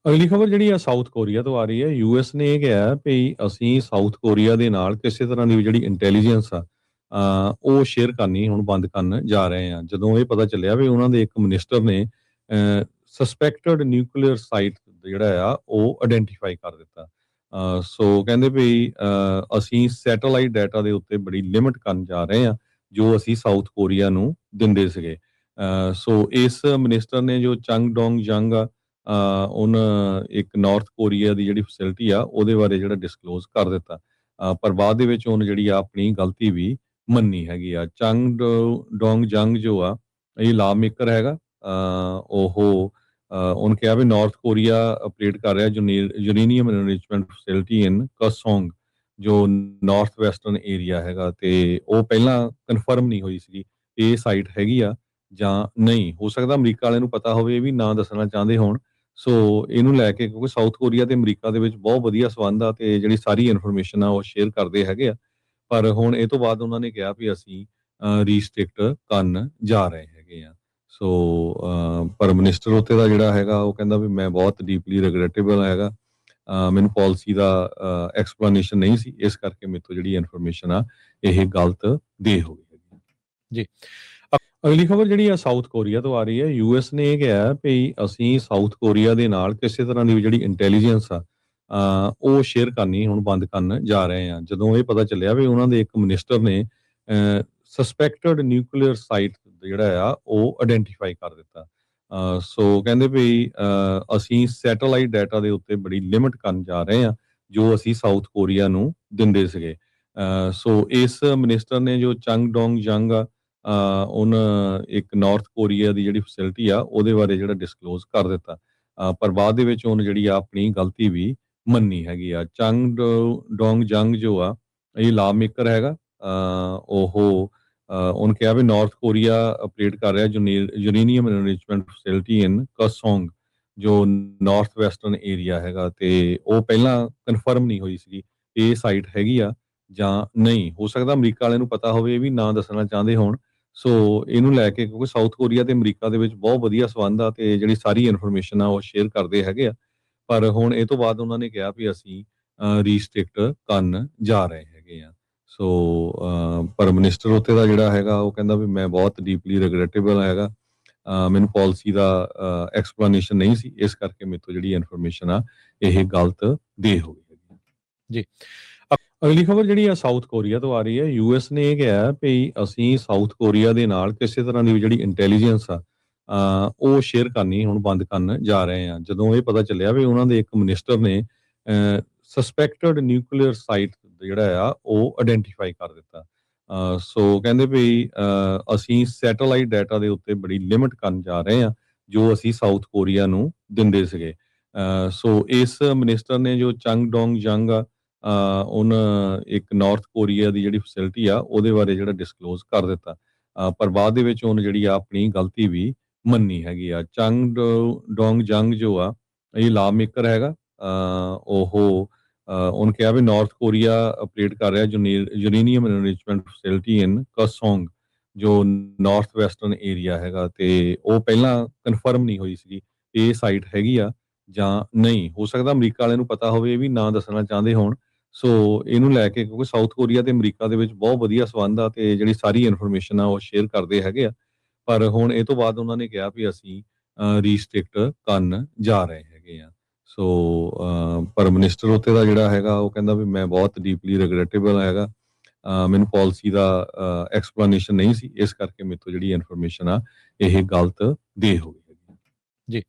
ਅਗਲੀ ਖਬਰ ਜਿਹੜੀ ਆ ਸਾਊਥ ਕੋਰੀਆ ਤੋਂ ਆ ਰਹੀ ਹੈ। ਯੂਐਸ ਨੇ ਇਹ ਕਿਹਾ ਵੀ ਅਸੀਂ ਸਾਊਥ ਕੋਰੀਆ ਦੇ ਨਾਲ ਕਿਸੇ ਤਰ੍ਹਾਂ ਦੀ ਵੀ ਜਿਹੜੀ ਇੰਟੈਲੀਜੈਂਸ ਆ ਉਹ ਸ਼ੇਅਰ ਕਰਨੀ ਹੁਣ ਬੰਦ ਕਰਨ ਜਾ ਰਹੇ ਆ। ਜਦੋਂ ਇਹ ਪਤਾ ਚੱਲਿਆ ਵੀ ਉਹਨਾਂ ਦੇ ਇੱਕ ਮਿਨਿਸਟਰ ਨੇ ਸਸਪੈਕਟਡ ਨਿਊਕਲੀਅਰ ਸਾਈਟ ਜਿਹੜਾ ਆ ਉਹ ਆਇਡੈਂਟੀਫਾਈ ਕਰ ਦਿੱਤਾ। ਸੋ ਕਹਿੰਦੇ ਵੀ ਅਸੀਂ ਸੈਟੇਲਾਈਟ ਡਾਟਾ ਦੇ ਉੱਤੇ ਬੜੀ ਲਿਮਿਟ ਕਰਨ ਜਾ ਰਹੇ ਆ ਜੋ ਅਸੀਂ ਸਾਊਥ ਕੋਰੀਆ ਨੂੰ ਦਿੰਦੇ ਸੀਗੇ। ਸੋ ਇਸ ਮਿਨਿਸਟਰ ਨੇ ਜੋ ਚੰਗ ਡੋਂਗ ਜੰਗ ਆ ਉਹਨ ਇੱਕ ਨਾਰਥ ਕੋਰੀਆ ਦੀ ਜਿਹੜੀ ਫੈਸਿਲਿਟੀ ਆ ਉਹਦੇ ਬਾਰੇ ਜਿਹੜਾ ਡਿਸਕਲੋਜ਼ ਕਰ ਦਿੱਤਾ। ਪਰ ਬਾਅਦ ਦੇ ਵਿੱਚ ਉਹਨੇ ਜਿਹੜੀ ਆ ਆਪਣੀ ਗਲਤੀ ਵੀ ਮੰਨੀ ਹੈਗੀ ਆ। ਚੰਗ ਡੋਂਗ ਜੰਗ ਜੋ ਆ ਇਹ ਲਾ ਮੇਕਰ ਹੈਗਾ। ਉਹ ਉਹਨੇ ਕਿਹਾ ਵੀ ਨਾਰਥ ਕੋਰੀਆ ਆਪਰੇਟ ਕਰ ਰਿਹਾ ਯੂਰੇਨੀਅਮ ਐਨਰਿਚਮੈਂਟ ਫੈਸਿਲਿਟੀ ਇਨ ਕਸੋਂਗ ਜੋ ਨਾਰਥ ਵੈਸਟਰਨ ਏਰੀਆ ਹੈਗਾ, ਤੇ ਉਹ ਪਹਿਲਾਂ ਕਨਫਰਮ ਨਹੀਂ ਹੋਈ ਸੀਗੀ ਇਹ ਸਾਈਟ ਹੈਗੀ ਆ ਜਾਂ ਨਹੀਂ। ਹੋ ਸਕਦਾ ਅਮਰੀਕਾ ਵਾਲਿਆਂ ਨੂੰ ਪਤਾ ਹੋਵੇ, ਇਹ ਵੀ ਨਾ ਦੱਸਣਾ ਚਾਹੁੰਦੇ ਹੋਣ। ਸੋ ਇਹਨੂੰ ਲੈ ਕੇ ਕਿਉਂਕਿ ਸਾਊਥ ਕੋਰੀਆ ਤੇ ਅਮਰੀਕਾ ਦੇ ਵਿੱਚ ਬਹੁਤ ਵਧੀਆ ਸੰਬੰਧ ਆ ਤੇ ਜਿਹੜੀ ਸਾਰੀ ਇਨਫੋਰਮੇਸ਼ਨ ਆ ਉਹ ਸ਼ੇਅਰ ਕਰਦੇ ਹੈਗੇ ਆ। ਪਰ ਹੁਣ ਇਹ ਤੋਂ ਬਾਅਦ ਉਹਨਾਂ ਨੇ ਕਿਹਾ ਵੀ ਅਸੀਂ ਰੀਸਟ੍ਰਿਕਟ ਕਰਨ ਜਾ ਰਹੇ ਹੈਗੇ ਆ। ਸੋ ਪਰ ਮਿਨਿਸਟਰ ਉੱਤੇ ਦਾ ਜਿਹੜਾ ਹੈਗਾ ਉਹ ਕਹਿੰਦਾ ਵੀ ਮੈਂ ਬਹੁਤ ਡੀਪਲੀ ਰਿਗਰੈਟੇਬਲ ਹੈਗਾ, ਮੈਨੂੰ ਪਾਲਿਸੀ ਦਾ ਐਕਸਪਲੇਨੇਸ਼ਨ ਨਹੀਂ ਸੀ, ਇਸ ਕਰਕੇ ਮੇਰੇ ਤੋਂ ਜਿਹੜੀ ਇਨਫੋਰਮੇਸ਼ਨ ਆ ਇਹ ਗਲਤ ਦੇ ਹੋ ਗਈ ਜੀ। ਅਗਲੀ ਖਬਰ ਜਿਹੜੀ ਆ ਸਾਊਥ ਕੋਰੀਆ ਤੋਂ ਆ ਰਹੀ ਹੈ। ਯੂਐਸ ਨੇ ਇਹ ਕਿਹਾ ਵੀ ਅਸੀਂ ਸਾਊਥ ਕੋਰੀਆ ਦੇ ਨਾਲ ਕਿਸੇ ਤਰ੍ਹਾਂ ਦੀ ਵੀ ਜਿਹੜੀ ਇੰਟੈਲੀਜੈਂਸ ਆ ਉਹ ਸ਼ੇਅਰ ਕਰਨੀ ਹੁਣ ਬੰਦ ਕਰਨ ਜਾ ਰਹੇ ਆ। ਜਦੋਂ ਇਹ ਪਤਾ ਚੱਲਿਆ ਵੀ ਉਹਨਾਂ ਦੇ ਇੱਕ ਮਿਨਿਸਟਰ ਨੇ ਸਸਪੈਕਟਡ ਨਿਊਕਲੀਅਰ ਸਾਈਟ ਜਿਹੜਾ ਆ ਉਹ ਆਇਡੈਂਟੀਫਾਈ ਕਰ ਦਿੱਤਾ। ਸੋ ਕਹਿੰਦੇ ਵੀ ਅਸੀਂ ਸੈਟੇਲਾਈਟ ਡਾਟਾ ਦੇ ਉੱਤੇ ਬੜੀ ਲਿਮਿਟ ਕਰਨ ਜਾ ਰਹੇ ਆ ਜੋ ਅਸੀਂ ਸਾਊਥ ਕੋਰੀਆ ਨੂੰ ਦਿੰਦੇ ਸੀਗੇ। ਸੋ ਇਸ ਮਿਨਿਸਟਰ ਨੇ ਜੋ ਚੰਗ ਡੋਂਗ ਜੰਗ ਆ ਉਹਨ ਇੱਕ ਨਾਰਥ ਕੋਰੀਆ ਦੀ ਜਿਹੜੀ ਫੈਸਿਲਿਟੀ ਆ ਉਹਦੇ ਬਾਰੇ ਜਿਹੜਾ ਡਿਸਕਲੋਜ਼ ਕਰ ਦਿੱਤਾ। ਪਰ ਬਾਅਦ ਦੇ ਵਿੱਚ ਉਹਨੇ ਜਿਹੜੀ ਆ ਆਪਣੀ ਗਲਤੀ ਵੀ ਮੰਨੀ ਹੈਗੀ ਆ। ਚੰਗ ਡੋਂਗ ਜੰਗ ਜੋ ਆ ਇਹ ਲਾ ਮੇਕਰ ਹੈਗਾ। ਉਹ ਉਹਨੇ ਕਿਹਾ ਵੀ ਨਾਰਥ ਕੋਰੀਆ ਆਪਰੇਟ ਕਰ ਰਿਹਾ ਯੂਰੇਨੀਅਮ ਐਨਰਿਚਮੈਂਟ ਫੈਸਿਲਿਟੀ ਇਨ ਕਸੋਂਗ ਜੋ ਨਾਰਥ ਵੈਸਟਰਨ ਏਰੀਆ ਹੈਗਾ, ਤੇ ਉਹ ਪਹਿਲਾਂ ਕਨਫਰਮ ਨਹੀਂ ਹੋਈ ਸੀਗੀ ਇਹ ਸਾਈਟ ਹੈਗੀ ਆ ਜਾਂ ਨਹੀਂ। ਹੋ ਸਕਦਾ ਅਮਰੀਕਾ ਵਾਲਿਆਂ ਨੂੰ ਪਤਾ ਹੋਵੇ, ਇਹ ਵੀ ਨਾ ਦੱਸਣਾ ਚਾਹੁੰਦੇ ਹੋਣ। ਸੋ ਇਹਨੂੰ ਲੈ ਕੇ ਕਿਉਂਕਿ ਸਾਊਥ ਕੋਰੀਆ ਤੇ ਅਮਰੀਕਾ ਦੇ ਵਿੱਚ ਬਹੁਤ ਵਧੀਆ ਸੰਬੰਧ ਆ ਤੇ ਜਿਹੜੀ ਸਾਰੀ ਇਨਫੋਰਮੇਸ਼ਨ ਆ ਉਹ ਸ਼ੇਅਰ ਕਰਦੇ ਹੈਗੇ ਆ। ਪਰ ਹੁਣ ਇਹ ਤੋਂ ਬਾਅਦ ਉਹਨਾਂ ਨੇ ਕਿਹਾ ਵੀ ਅਸੀਂ ਰੀਸਟ੍ਰਿਕਟ ਕਰਨ ਜਾ ਰਹੇ ਹੈਗੇ ਆ। ਸੋ ਪਰ ਮਿਨਿਸਟਰ ਉੱਤੇ ਦਾ ਜਿਹੜਾ ਹੈਗਾ ਉਹ ਕਹਿੰਦਾ ਵੀ ਮੈਂ ਬਹੁਤ ਡੀਪਲੀ ਰਿਗਰੈਟੇਬਲ ਹੈਗਾ, ਮੈਨੂੰ ਪਾਲਿਸੀ ਦਾ ਐਕਸਪਲੇਨੇਸ਼ਨ ਨਹੀਂ ਸੀ, ਇਸ ਕਰਕੇ ਮੇਰੇ ਤੋਂ ਜਿਹੜੀ ਇਨਫੋਰਮੇਸ਼ਨ ਆ ਇਹ ਗਲਤ ਦੇ ਹੋ ਗਈ ਜੀ। ਅਗਲੀ ਖਬਰ ਜਿਹੜੀ ਆ ਸਾਊਥ ਕੋਰੀਆ ਤੋਂ ਆ ਰਹੀ ਹੈ। ਯੂਐਸ ਨੇ ਇਹ ਕਿਹਾ ਵੀ ਅਸੀਂ ਸਾਊਥ ਕੋਰੀਆ ਦੇ ਨਾਲ ਕਿਸੇ ਤਰ੍ਹਾਂ ਦੀ ਵੀ ਜਿਹੜੀ ਇੰਟੈਲੀਜੈਂਸ ਆ ਉਹ ਸ਼ੇਅਰ ਕਰਨੀ ਹੁਣ ਬੰਦ ਕਰਨ ਜਾ ਰਹੇ ਆ। ਜਦੋਂ ਇਹ ਪਤਾ ਚੱਲਿਆ ਵੀ ਉਹਨਾਂ ਦੇ ਇੱਕ ਮਿਨਿਸਟਰ ਨੇ ਸਸਪੈਕਟਡ ਨਿਊਕਲੀਅਰ ਸਾਈਟ ਜਿਹੜਾ ਆ ਉਹ ਆਇਡੈਂਟੀਫਾਈ ਕਰ ਦਿੱਤਾ। ਸੋ ਕਹਿੰਦੇ ਵੀ ਅਸੀਂ ਸੈਟੇਲਾਈਟ ਡਾਟਾ ਦੇ ਉੱਤੇ ਬੜੀ ਲਿਮਿਟ ਕਰਨ ਜਾ ਰਹੇ ਆ ਜੋ ਅਸੀਂ ਸਾਊਥ ਕੋਰੀਆ ਨੂੰ ਦਿੰਦੇ ਸੀਗੇ। ਸੋ ਇਸ ਮਿਨਿਸਟਰ ਨੇ ਜੋ ਚੰਗ ਡੋਂਗ ਜੰਗ ਆ ਉਹਨ ਇੱਕ ਨਾਰਥ ਕੋਰੀਆ ਦੀ ਜਿਹੜੀ ਫੈਸਿਲਿਟੀ ਆ ਉਹਦੇ ਬਾਰੇ ਜਿਹੜਾ ਡਿਸਕਲੋਜ਼ ਕਰ ਦਿੱਤਾ। ਪਰ ਬਾਅਦ ਦੇ ਵਿੱਚ ਉਹਨੇ ਜਿਹੜੀ ਆ ਆਪਣੀ ਗਲਤੀ ਵੀ ਮੰਨੀ ਹੈਗੀ ਆ। ਚੰਗ ਡੋਂਗ ਜੰਗ ਜੋ ਆ ਇਹ ਲਾ ਮੇਕਰ ਹੈਗਾ। ਉਹ ਉਹਨੇ ਕਿਹਾ ਵੀ ਨਾਰਥ ਕੋਰੀਆ ਆਪਰੇਟ ਕਰ ਰਿਹਾ ਯੂਰੇਨੀਅਮ ਐਨਰਿਚਮੈਂਟ ਫੈਸਿਲਿਟੀ ਇਨ ਕਸੋਂਗ ਜੋ ਨਾਰਥ ਵੈਸਟਰਨ ਏਰੀਆ ਹੈਗਾ, ਤੇ ਉਹ ਪਹਿਲਾਂ ਕਨਫਰਮ ਨਹੀਂ ਹੋਈ ਸੀਗੀ ਇਹ ਸਾਈਟ ਹੈਗੀ ਆ ਜਾਂ ਨਹੀਂ। ਹੋ ਸਕਦਾ ਅਮਰੀਕਾ ਵਾਲਿਆਂ ਨੂੰ ਪਤਾ ਹੋਵੇ, ਇਹ ਵੀ ਨਾ ਦੱਸਣਾ ਚਾਹੁੰਦੇ ਹੋਣ। ਸੋ ਇਹਨੂੰ ਲੈ ਕੇ ਕਿਉਂਕਿ ਸਾਊਥ ਕੋਰੀਆ ਤੇ ਅਮਰੀਕਾ ਦੇ ਵਿੱਚ ਬਹੁਤ ਵਧੀਆ ਸੰਬੰਧ ਆ ਤੇ ਜਿਹੜੀ ਸਾਰੀ ਇਨਫੋਰਮੇਸ਼ਨ ਆ ਉਹ ਸ਼ੇਅਰ ਕਰਦੇ ਹੈਗੇ ਆ। ਪਰ ਹੁਣ ਇਹ ਤੋਂ ਬਾਅਦ ਉਹਨਾਂ ਨੇ ਕਿਹਾ ਵੀ ਅਸੀਂ ਰੀਸਟ੍ਰਿਕਟ ਕਰਨ ਜਾ ਰਹੇ ਹੈਗੇ ਆ। ਸੋ ਪਰ ਮਿਨਿਸਟਰ ਉੱਤੇ ਦਾ ਜਿਹੜਾ ਹੈਗਾ ਉਹ ਕਹਿੰਦਾ ਵੀ ਮੈਂ ਬਹੁਤ ਡੀਪਲੀ ਰਿਗਰੈਟੇਬਲ ਹੈਗਾ, ਮੈਨੂੰ ਪਾਲਿਸੀ ਦਾ ਐਕਸਪਲੇਨੇਸ਼ਨ ਨਹੀਂ ਸੀ, ਇਸ ਕਰਕੇ ਮੇਰੇ ਤੋਂ ਜਿਹੜੀ ਇਨਫੋਰਮੇਸ਼ਨ ਆ ਇਹ ਗਲਤ ਦੇ ਹੋ ਗਈ ਜੀ।